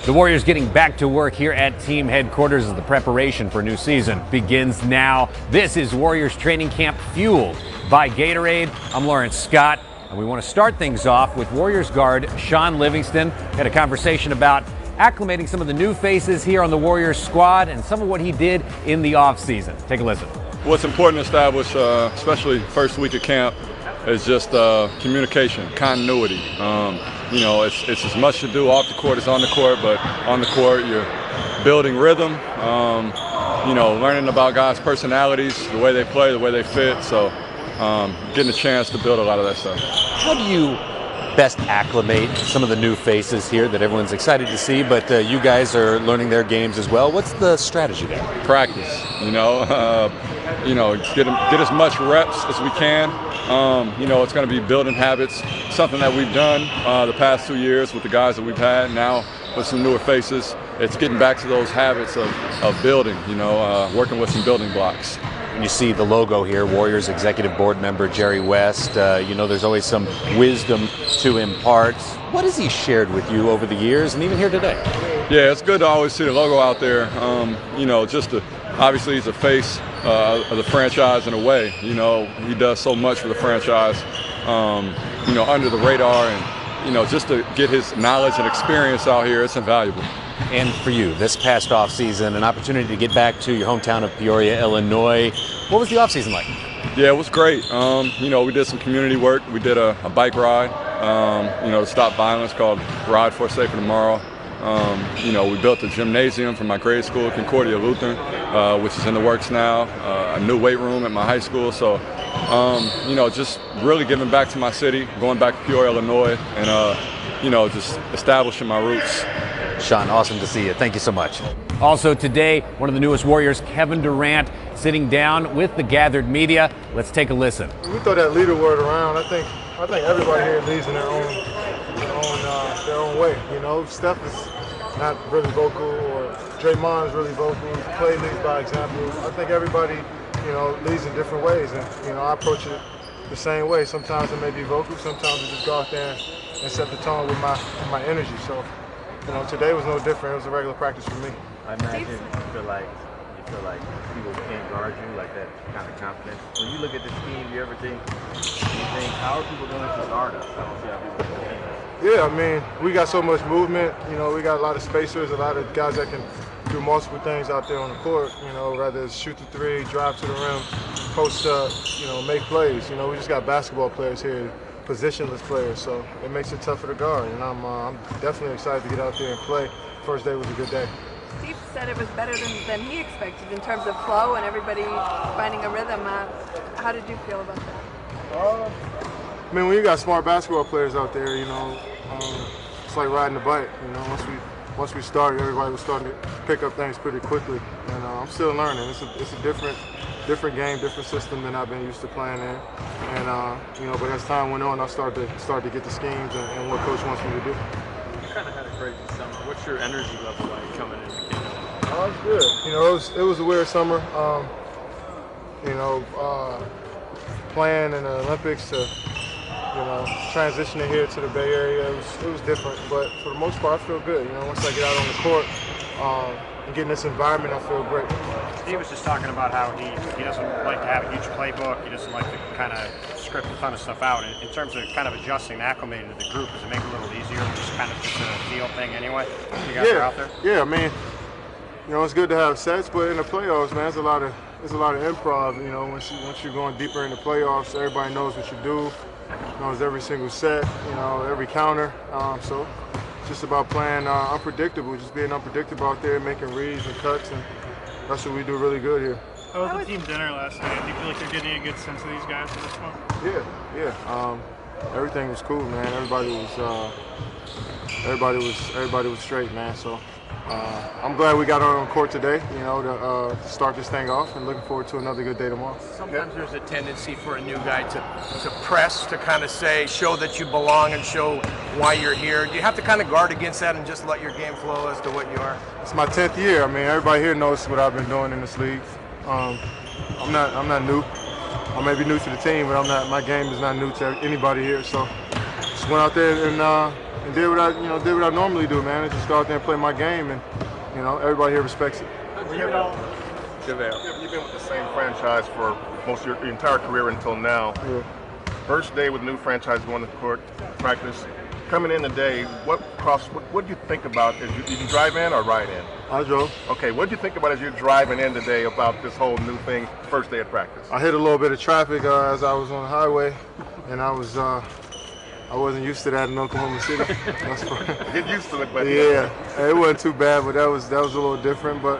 The Warriors getting back to work here at team headquarters as the preparation for a new season begins now. This is Warriors training camp fueled by Gatorade. I'm Lawrence Scott, and we want to start things off with Warriors guard Shaun Livinston. Had a conversation about acclimating some of the new faces here on the Warriors squad and some of what he did in the offseason. Take a listen. What's important to establish, especially first week of camp, is just communication, continuity. It's as much to do off the court as on the court, but on the court you're building rhythm, learning about guys' personalities, the way they play, the way they fit. So getting a chance to build a lot of that stuff. How do you best acclimate some of the new faces here that everyone's excited to see, but you guys are learning their games as well? What's the strategy there? Practice, get as much reps as we can. It's going to be building habits, something that we've done the past 2 years with the guys that we've had. Now with some newer faces, it's getting back to those habits of building, working with some building blocks. When you see the logo here, Warriors Executive Board member Jerry West, there's always some wisdom to impart. What has he shared with you over the years and even here today? Yeah, it's good to always see the logo out there. Obviously he's a face of the franchise in a way. He does so much for the franchise, under the radar, and just to get his knowledge and experience out here, it's invaluable. And for you, this past offseason, an opportunity to get back to your hometown of Peoria, Illinois. What was the offseason like? Yeah, it was great. We did some community work. We did a bike ride, to stop violence called Ride for a Safer Tomorrow. We built a gymnasium for my grade school, Concordia Lutheran, which is in the works now, a new weight room at my high school. So, just really giving back to my city, going back to Peoria, Illinois, and, just establishing my roots. Shaun, awesome to see you. Thank you so much. Also today, one of the newest Warriors, Kevin Durant, sitting down with the gathered media. Let's take a listen. We throw that leader word around. I think everybody here leads in their own way. Steph is not really vocal, or Draymond is really vocal. Clay leads by example. I think everybody, leads in different ways, and I approach it the same way. Sometimes it may be vocal. Sometimes I just go out there and set the tone with my energy. So. Today was no different. It was a regular practice for me. I imagine you feel like people can't guard you, like that kind of confidence. When you look at this team, you think, how are people going to guard us? I don't see how people can do that. Yeah, we got so much movement. We got a lot of spacers, a lot of guys that can do multiple things out there on the court. Whether it's shoot the three, drive to the rim, post up, make plays. We just got basketball players here. Positionless players, so it makes it tougher to guard, and I'm definitely excited to get out there and play. First day was a good day. Steve said it was better than he expected in terms of flow and everybody finding a rhythm. How did you feel about that? When you got smart basketball players out there, it's like riding a bike. Once we started, everybody was starting to pick up things pretty quickly, and I'm still learning. It's a different game, different system than I've been used to playing in, and but as time went on, I started to get the schemes and what coach wants me to do. You kind of had a crazy summer. What's your energy level like coming into camp? It's good. It was a weird summer. Playing in the Olympics to transitioning here to the Bay Area, it was different, but for the most part, I feel good. Once I get out on the court and get in this environment, I feel great. Steve was just talking about how he doesn't like to have a huge playbook. He doesn't like to kind of script a ton of stuff out. In terms of kind of adjusting and acclimating to the group, does it make it a little easier? Just kind of just a feel thing anyway? You guys are out there? Yeah, it's good to have sets, but in the playoffs, man, there's a lot of improv. Once you're going deeper in the playoffs, everybody knows what you do. Knows every single set, every counter. So it's just about playing unpredictable, just being unpredictable out there, making reads and cuts, and that's what we do really good here. How was the team dinner last night? Do you feel like you're getting a good sense of these guys at this point? Yeah. Everything was cool, man. Everybody was straight, man. So I'm glad we got on court today, to start this thing off, and looking forward to another good day tomorrow. Sometimes there's a tendency for a new guy to press, to kind of show that you belong and show why you're here. You have to kind of guard against that and just let your game flow as to what you are. It's my 10th year. Everybody here knows what I've been doing in this league. I'm not new. I may be new to the team, but my game is not new to anybody here. So just went out there and did what I normally do, man. I just go out there and play my game, and everybody here respects it. JaVale, you've been with the same franchise for most of your entire career until now. Yeah. First day with new franchise going to court practice. Coming in today, what do you think about? Did you drive in or ride in? I drove. Okay, what do you think about as you're driving in today about this whole new thing, first day of practice? I hit a little bit of traffic as I was on the highway, and I wasn't used to that in Oklahoma City. That's Get used to it, but yeah, it wasn't too bad, but that was a little different. But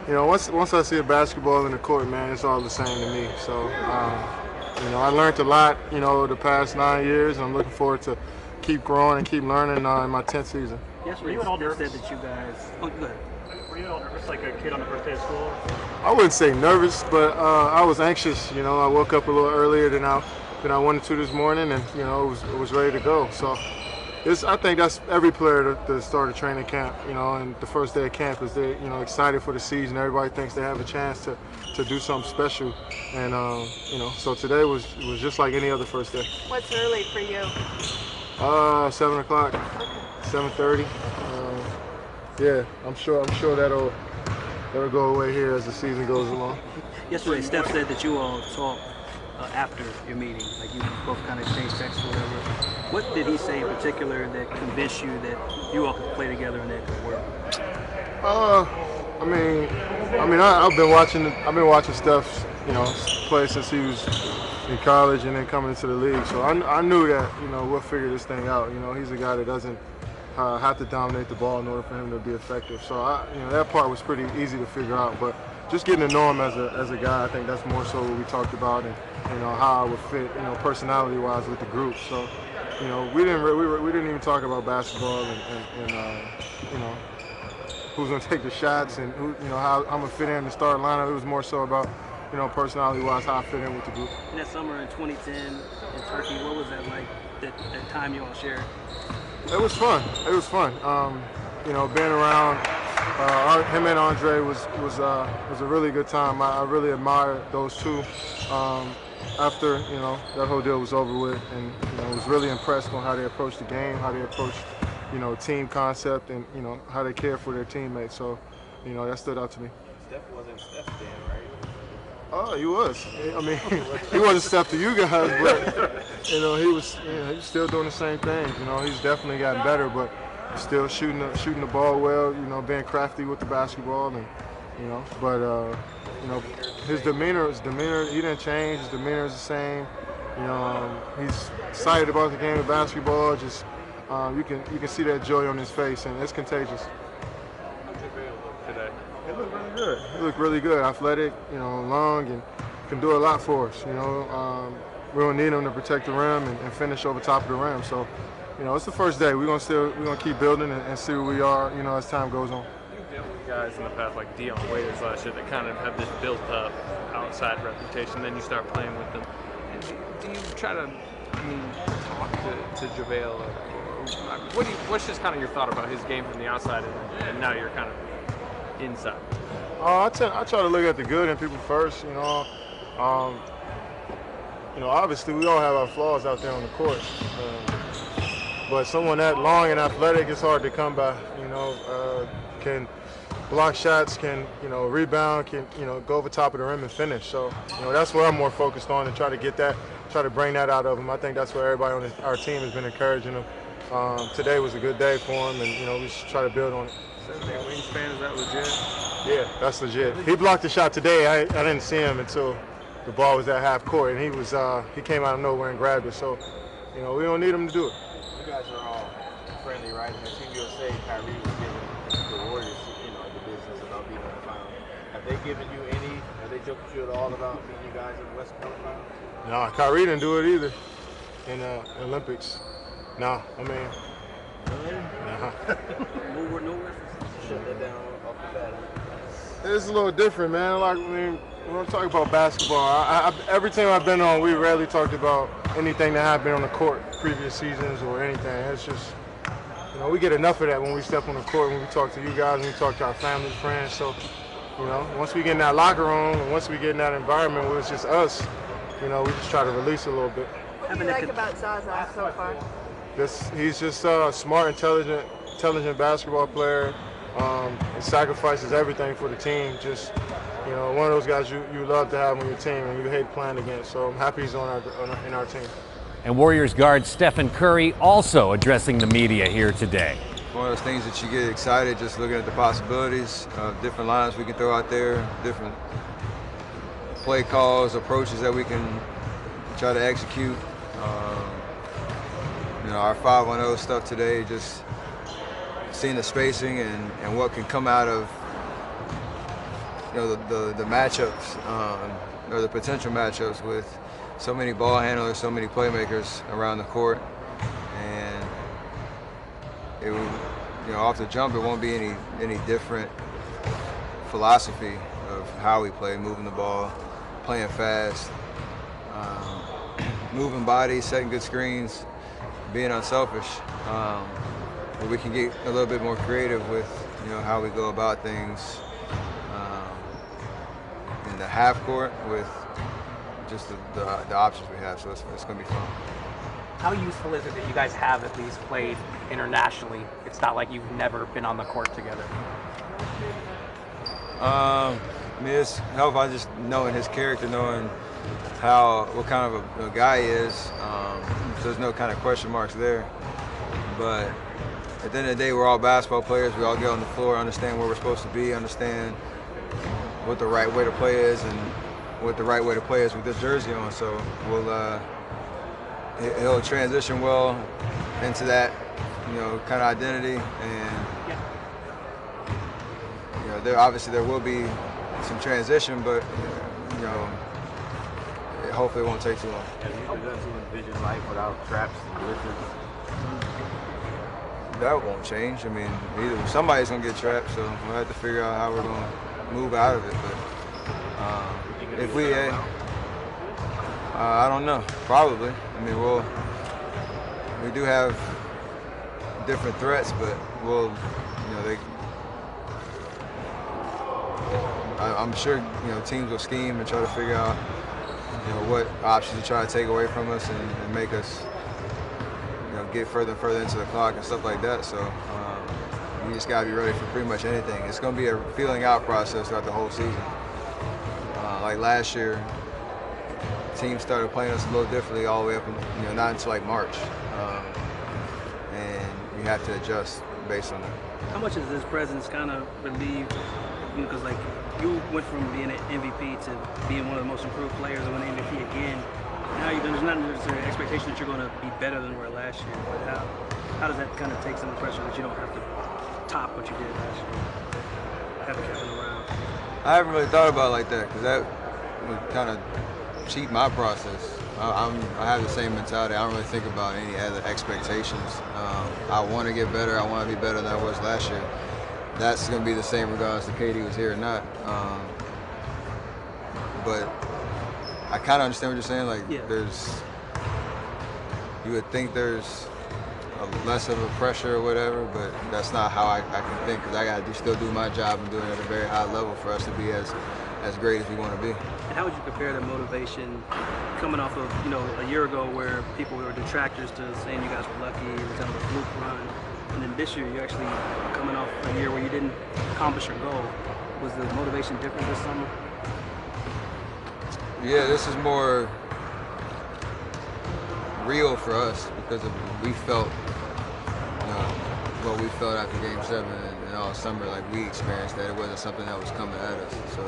once I see a basketball in the court, man, it's all the same to me. So I learned a lot, the past 9 years, and I'm looking forward to keep growing and keep learning in my 10th season. Yes, were you at all nervous that you guys? Oh, go ahead. Were you at all nervous, like a kid on the first day of school? I wouldn't say nervous, but I was anxious. I woke up a little earlier than I wanted to this morning, and was ready to go. So I think that's every player to start a training camp. And the first day of camp is they excited for the season. Everybody thinks they have a chance to do something special, and so today was just like any other first day. What's early for you? 7 o'clock, 7:30. Yeah, I'm sure that'll go away here as the season goes along. Yesterday, Steph said that you all talked after your meeting, like you both kind of exchanged texts or whatever. What did he say in particular that convinced you that you all could play together and that it could work? I've been watching Steph, play since he was in college and then coming into the league. So I knew that, we'll figure this thing out. He's a guy that doesn't have to dominate the ball in order for him to be effective. So that part was pretty easy to figure out. But just getting to know him as a guy, I think that's more so what we talked about, and how I would fit, personality-wise with the group. So we didn't even talk about basketball and who's gonna take the shots and how I'm gonna fit in the starting lineup. It was more so about personality-wise, how I fit in with the group. In that summer in 2010 in Turkey, what was that like? That time you all shared? It was fun. Being around him and Andre was a really good time. I really admired those two. After that whole deal was over with, and was really impressed on how they approached the game, how they approached team concept, and how they care for their teammates. So that stood out to me. Steph wasn't Steph then, right? Oh, he was. He wasn't Steph to you guys, but he was still doing the same thing. He's definitely gotten better, but still shooting the ball well. Being crafty with the basketball, and his demeanor. He didn't change. His demeanor is the same. He's excited about the game of basketball. Just you can see that joy on his face, and it's contagious. How'd JaVale look today? He looked really good. He looked really good. Athletic, long, and can do a lot for us. We don't need him to protect the rim and finish over top of the rim. So, it's the first day. We're gonna keep building and see where we are. As time goes on. You've dealt with guys in the past like Dion Waiters last year that kind of have this built-up outside reputation. Then you start playing with them. And do you try to, talk to JaVale? What's just kind of your thought about his game from the outside, and now you're kind of inside? I try to look at the good in people first. Obviously we all have our flaws out there on the court, but someone that long and athletic is hard to come by. Can block shots, can rebound, can go over top of the rim and finish. So that's what I'm more focused on, and try to bring that out of him. I think that's what everybody on our team has been encouraging him. Today was a good day for him, and we should try to build on it. 7-8 wingspan, is that legit? Yeah, that's legit. He blocked the shot today. I didn't see him until the ball was at half court, and he came out of nowhere and grabbed it. So, we don't need him to do it. You guys are all friendly, right? And Team USA, Kyrie was giving the Warriors, the business about being on the final. Have they joked with you at all about being you guys in the West Coast final? No, Kyrie didn't do it either in the Olympics. No, Really? Nah. No reference. Shut that down off the bat. It's a little different, man. When I'm talking about basketball, every team I've been on, we rarely talked about anything that happened on the court previous seasons or anything. It's just, we get enough of that when we step on the court, when we talk to you guys, when we talk to our family, friends. So, once we get in that locker room and once we get in that environment where it's just us, we just try to release a little bit. What do you like about Zaza so far? he's just a smart, intelligent basketball player. He sacrifices everything for the team. Just, one of those guys you love to have on your team and you hate playing against. So I'm happy he's in our team. And Warriors guard Stephen Curry also addressing the media here today. One of those things that you get excited just looking at the possibilities of different lines we can throw out there, different play calls, approaches that we can try to execute. Our 5-on-0 stuff today, just seeing the spacing and what can come out of the matchups or the potential matchups with so many ball handlers, so many playmakers around the court, and it will, off the jump, it won't be any different philosophy of how we play, moving the ball, playing fast, moving bodies, setting good screens, being unselfish. But we can get a little bit more creative with how we go about things in the half court with just the options we have. So it's going to be fun. How useful is it that you guys have at least played internationally? It's not like you've never been on the court together. It's helpful just knowing his character, knowing what kind of a guy he is. So there's no kind of question marks there. But at the end of the day, we're all basketball players. We all get on the floor, understand where we're supposed to be, understand what the right way to play is, and what the right way to play is with this jersey on. So he'll transition well into that, kind of identity. And obviously there will be some transition, but hopefully it won't take too long. Have you begun to envision life without traps and blitzes? That won't change. I mean, either somebody's gonna get trapped, so we'll have to figure out how we're gonna move out of it. But if we, I don't know. Probably. I mean, we do have different threats, but I'm sure teams will scheme and try to figure out what options to try to take away from us and make us get further and further into the clock and stuff like that. So you just gotta be ready for pretty much anything. It's gonna be a feeling out process throughout the whole season. Like last year, teams started playing us a little differently all the way up, not until like March, and you have to adjust based on that. How much has his presence kind of relieved? Because like you went from being an MVP to being one of the most improved players and winning MVP again. Now there's not necessarily an expectation that you're going to be better than you were last year. But how does that kind of take some of the pressure that you don't have to top what you did last year? Have Kevin around. I haven't really thought about it like that because that would kind of cheat my process. I have the same mentality. I don't really think about any other expectations. I want to get better. I want to be better than I was last year. That's going to be the same regardless if KD was here or not. But I kind of understand what you're saying. Like, you would think there's less of a pressure or whatever, but that's not how I can think, because I got to still do my job and do it at a very high level for us to be as great as we want to be. And how would you compare the motivation coming off of a year ago where people were detractors to saying you guys were lucky, it was kind of a fluke run, and then this year you're actually coming off a year where you didn't accomplish your goal? Was the motivation different this summer? Yeah, this is more real for us because we felt what we felt after Game 7 and all summer. Like, we experienced that. It wasn't something that was coming at us. So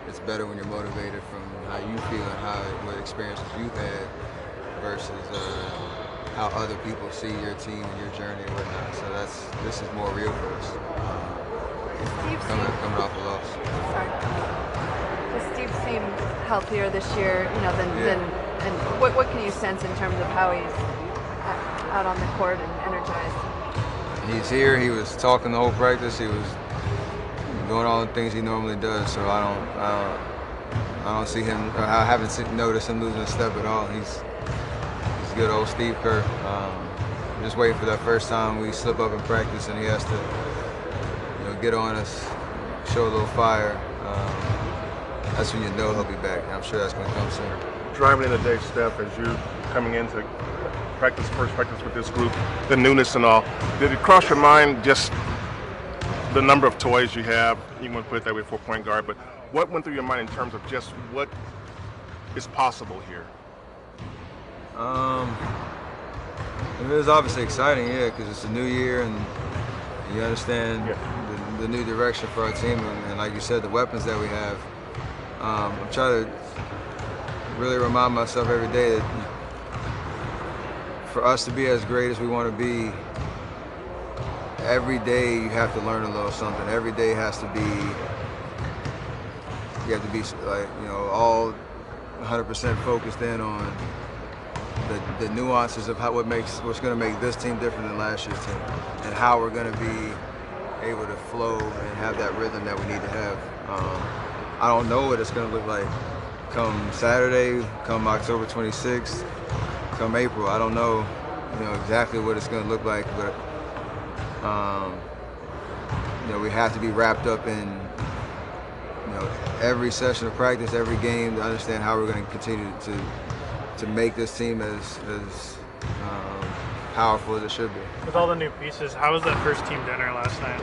it's better when you're motivated from how you feel and what experiences you've had versus how other people see your team and your journey and whatnot. So this is more real for us. Coming off a loss. Does Steve seem healthier this year, and what can you sense in terms of how he's out on the court and energized? He's here. He was talking the whole practice. He was doing all the things he normally does. So I don't see him. I haven't noticed him losing a step at all. He's good old Steve Kerr. I'm just waiting for that first time we slip up in practice and he has to get on us, show a little fire. That's when you know he'll be back. I'm sure that's going to come soon. Driving in the day, Steph, as you coming into practice, first practice with this group, the newness and all. Did it cross your mind just the number of toys you have? You want to put it that way for point guard, but what went through your mind in terms of just what is possible here? It was obviously exciting, yeah, because it's a new year and you understand the new direction for our team, and like you said, the weapons that we have. I'm trying to really remind myself every day that for us to be as great as we want to be, every day you have to learn a little something. Every day has to be, you have to be like, you know, all 100% focused in on the nuances of what's going to make this team different than last year's team, and how we're going to be able to flow and have that rhythm that we need to have. I don't know what it's going to look like come Saturday, come October 26th, come April. I don't know, exactly what it's going to look like, but we have to be wrapped up in every session of practice, every game, to understand how we're going to continue to make this team as powerful as it should be. With all the new pieces, how was that first team dinner last night?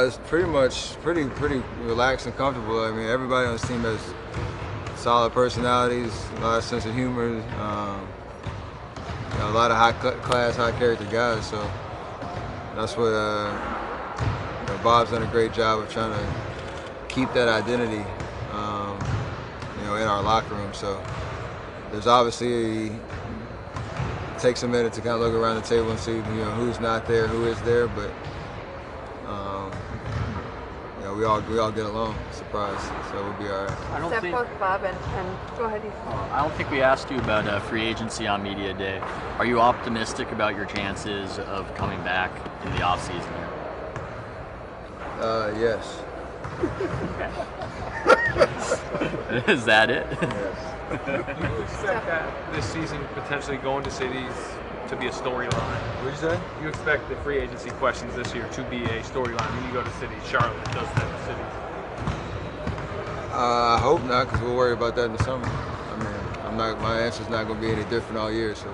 It's pretty relaxed and comfortable. I mean, everybody on this team has solid personalities, a lot of sense of humor, a lot of high-class, high-character guys. So that's what Bob's done a great job of trying to keep that identity, in our locker room. So there's obviously, it takes a minute to kind of look around the table and see, who's not there, who is there, but we all get along. Surprise, so we'll be all right. I don't think both Bob and go ahead. I don't think we asked you about free agency on media day. Are you optimistic about your chances of coming back in the off season here? Yes. Is that it? Yes. Do you expect that this season potentially going to cities to be a storyline? What did you say? You expect the free agency questions this year to be a storyline when you go to cities? Charlotte does that to cities. I hope not, because we'll worry about that in the summer. I mean, my answer's not going to be any different all year, so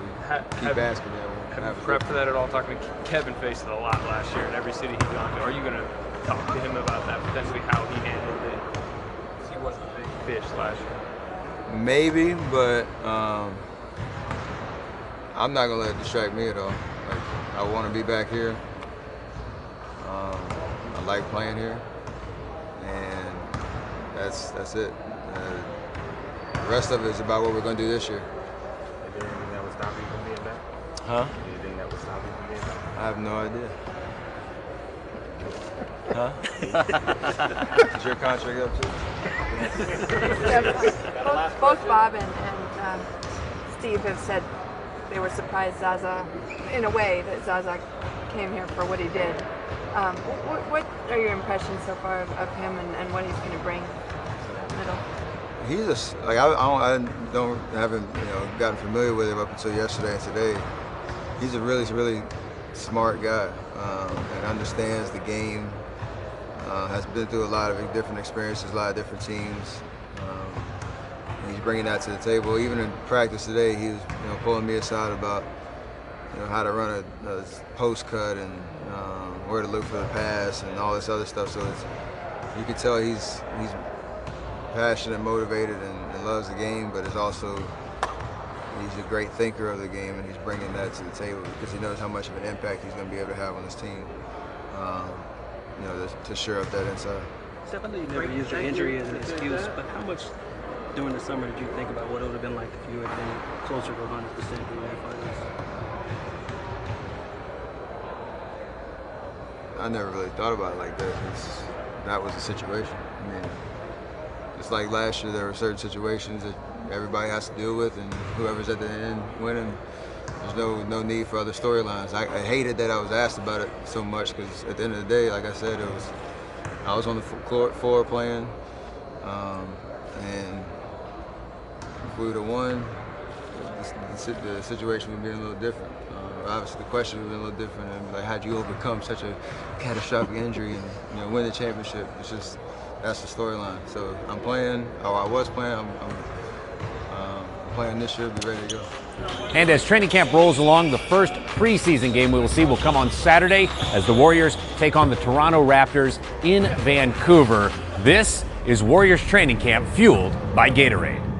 keep asking that. Have you prepped for that at all? Talking to Kevin faced it a lot last year in every city he's gone to. Are you going to talk to him about that, potentially how he handled it? Because he wasn't a big fish last year. Maybe, but I'm not going to let it distract me at all. Like, I want to be back here. I like playing here, and that's it. The rest of it is about what we're going to do this year. Is there anything that would stop you from being back? Huh? Anything that would stop you from being back? I have no idea. Huh? Is your contract up too? Both Bob and Steve have said they were surprised Zaza, in a way, that Zaza came here for what he did. What are your impressions so far of him and what he's going to bring to that middle? He's I haven't gotten familiar with him up until yesterday and today. He's a really smart guy and understands the game. Has been through a lot of different experiences, a lot of different teams. He's bringing that to the table. Even in practice today, he was pulling me aside about how to run a post cut and where to look for the pass and all this other stuff. So you can tell he's passionate, motivated, and loves the game, but he's a great thinker of the game, and he's bringing that to the table because he knows how much of an impact he's going to be able to have on his team. To shore up that inside. Steph, I know you never used your injury as an excuse, but how much during the summer did you think about what it would have been like if you had been closer to 100% during that finals? I never really thought about it like that. That was the situation. I mean, it's like last year, there were certain situations that everybody has to deal with, and whoever's at the end winning, there's no need for other storylines. I hated that I was asked about it so much because at the end of the day, like I said, I was on the floor playing, and if we would have won, the situation would have been a little different. Obviously, the question would have been a little different. And like, how'd you overcome such a catastrophic injury and win the championship? It's just that's the storyline. So I'm playing, or I was playing. I'm playing this year, be ready to go. And as training camp rolls along, the first preseason game we will see will come on Saturday as the Warriors take on the Toronto Raptors in Vancouver. This is Warriors training camp fueled by Gatorade.